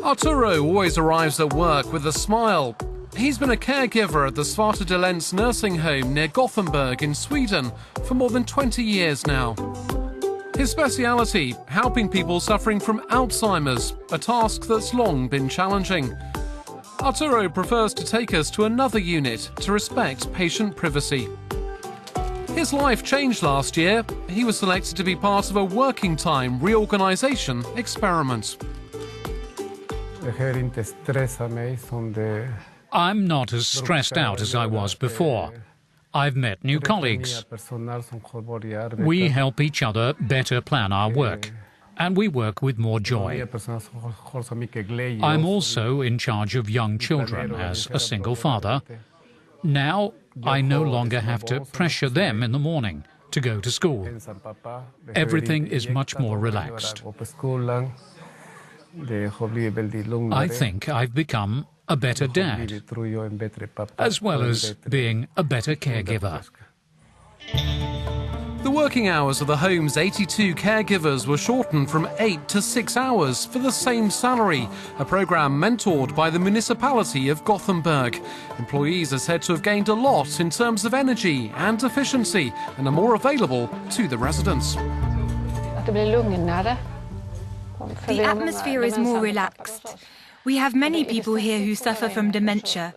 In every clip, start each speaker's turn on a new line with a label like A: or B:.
A: Arturo always arrives at work with a smile. He's been a caregiver at the Svarta Delens nursing home near Gothenburg in Sweden for more than 20 years now. His speciality, helping people suffering from Alzheimer's, a task that's long been challenging. Arturo prefers to take us to another unit to respect patient privacy. His life changed last year. He was selected to be part of a working time reorganisation experiment.
B: I'm not as stressed out as I was before. I've met new colleagues. We help each other better plan our work, and we work with more joy. I'm also in charge of young children as a single father. Now I no longer have to pressure them in the morning to go to school. Everything is much more relaxed. I think I've become a better dad, as well as being a better caregiver.
A: The working hours of the home's 82 caregivers were shortened from 8 to 6 hours for the same salary, a programme mentored by the municipality of Gothenburg. Employees are said to have gained a lot in terms of energy and efficiency and are more available to the residents.
C: The atmosphere is more relaxed. We have many people here who suffer from dementia.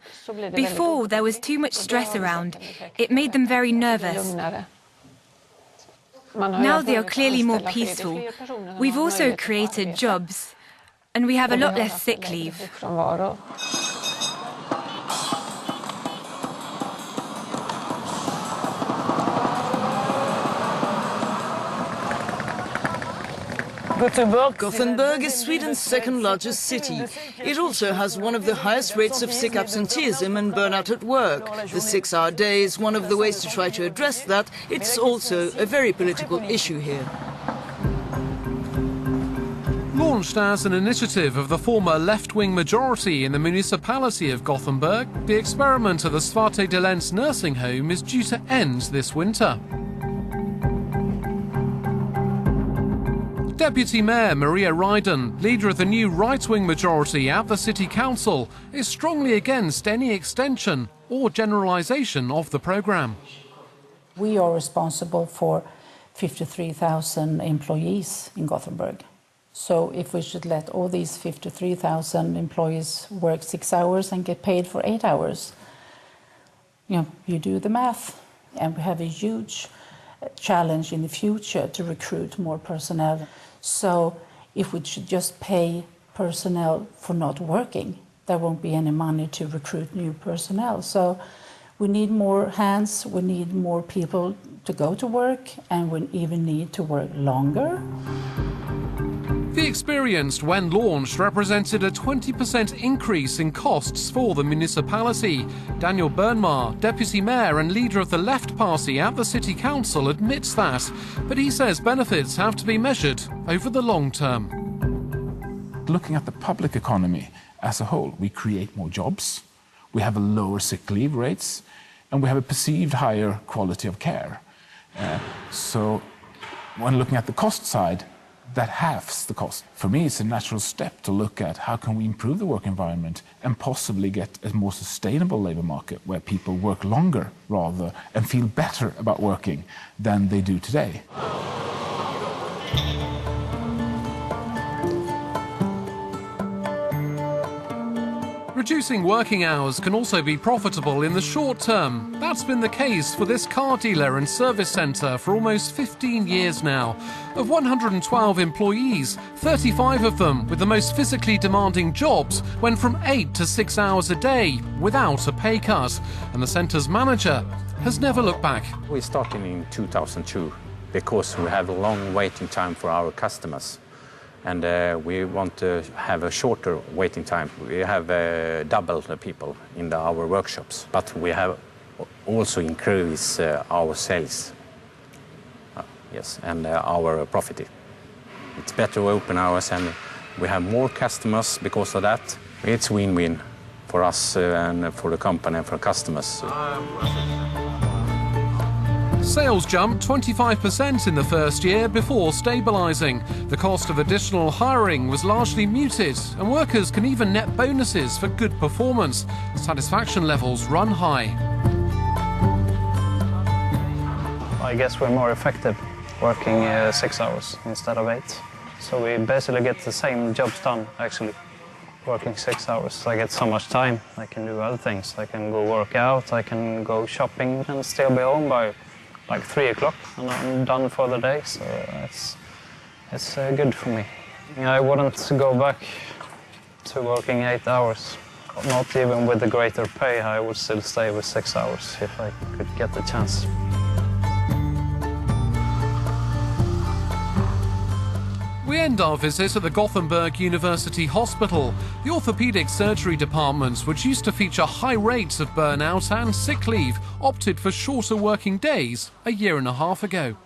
C: Before, there was too much stress around. It made them very nervous. Now they are clearly more peaceful. We've also created jobs, and we have a lot less sick leave.
D: Gothenburg is Sweden's second largest city. It also has one of the highest rates of sick absenteeism and burnout at work. The 6-hour day is one of the ways to try to address that. It's also a very political issue here.
A: Launched as an initiative of the former left-wing majority in the municipality of Gothenburg, the experiment at the Svarta Delens nursing home is due to end this winter. Deputy Mayor Maria Ryden, leader of the new right-wing majority at the City Council, is strongly against any extension or generalisation of the programme.
E: We are responsible for 53,000 employees in Gothenburg. So if we should let all these 53,000 employees work 6 hours and get paid for 8 hours, you do the math. And we have a huge challenge in the future to recruit more personnel. So if we should just pay personnel for not working, there won't be any money to recruit new personnel. So we need more hands, we need more people to go to work, and we even need to work longer.
A: The experience, when launched, represented a 20% increase in costs for the municipality. Daniel Bernmar, deputy mayor and leader of the Left Party at the City Council, admits that. But he says benefits have to be measured over the long term.
F: Looking at the public economy as a whole, we create more jobs, we have a lower sick leave rates, and we have a perceived higher quality of care. So when looking at the cost side, that halves the cost. For me, it's a natural step to look at how can we improve the work environment and possibly get a more sustainable labour market where people work longer rather and feel better about working than they do today.
A: Reducing working hours can also be profitable in the short term. That's been the case for this car dealer and service centre for almost 15 years now. Of 112 employees, 35 of them with the most physically demanding jobs went from 8 to 6 hours a day without a pay cut. And the centre's manager has never looked back.
G: We started in 2002 because we have a long waiting time for our customers. And we want to have a shorter waiting time. We have double the people in our workshops, but we have also increased our sales, yes, and our profit. It's better open hours, and we have more customers because of that. It's win-win for us and for the company and for customers.
A: Sales jumped 25% in the first year before stabilising. The cost of additional hiring was largely muted, and workers can even net bonuses for good performance. Satisfaction levels run high.
H: I guess we're more effective working 6 hours instead of 8. So we basically get the same jobs done, actually, working 6 hours. I get so much time. I can do other things. I can go work out, I can go shopping and still be home by like 3 o'clock, and I'm done for the day, so it's good for me. I wouldn't go back to working 8 hours. Not even with the greater pay, I would still stay with 6 hours if I could get the chance.
A: We end our visit at the Gothenburg University Hospital. The orthopaedic surgery department, which used to feature high rates of burnout and sick leave, opted for shorter working days a year and a half ago.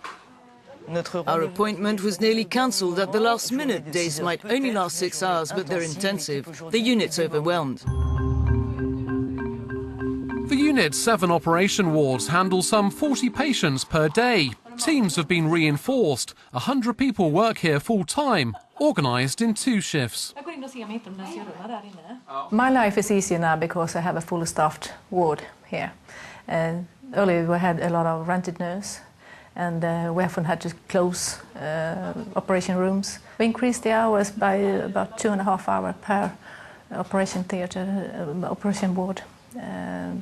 D: Our appointment was nearly cancelled at the last minute. Days might only last 6 hours, but they're intensive. The unit's overwhelmed.
A: The unit's 7 operation wards handle some 40 patients per day. Teams have been reinforced. 100 people work here full-time, organised in 2 shifts.
I: My life is easier now because I have a fully staffed ward here. Earlier we had a lot of rented nurse, and we often had to close operation rooms. We increased the hours by about 2.5 hours per operation theatre, operation ward.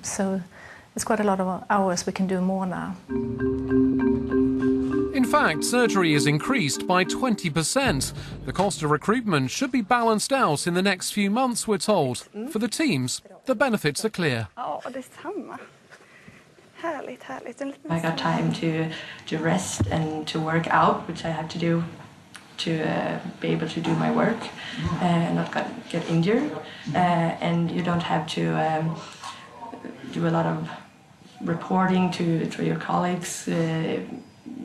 I: So it's quite a lot of hours. We can do more now.
A: In fact, surgery is increased by 20%. The cost of recruitment should be balanced out in the next few months, we're told. For the teams, the benefits are clear.
J: I got time to rest and to work out, which I have to do to be able to do my work and not get injured. And you don't have to do a lot of reporting to your colleagues.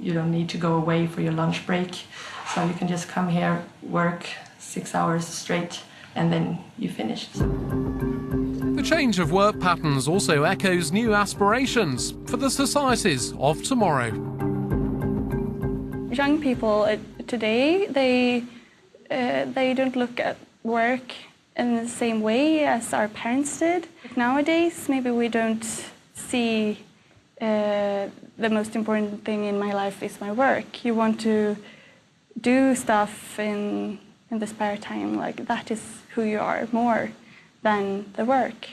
J: You don't need to go away for your lunch break. So you can just come here, work 6 hours straight, and then you finish.
A: The change of work patterns also echoes new aspirations for the societies of tomorrow.
K: Young people today, they don't look at work in the same way as our parents did. Nowadays, maybe we don't see the most important thing in my life is my work. You want to do stuff in the spare time, like that is who you are more than the work.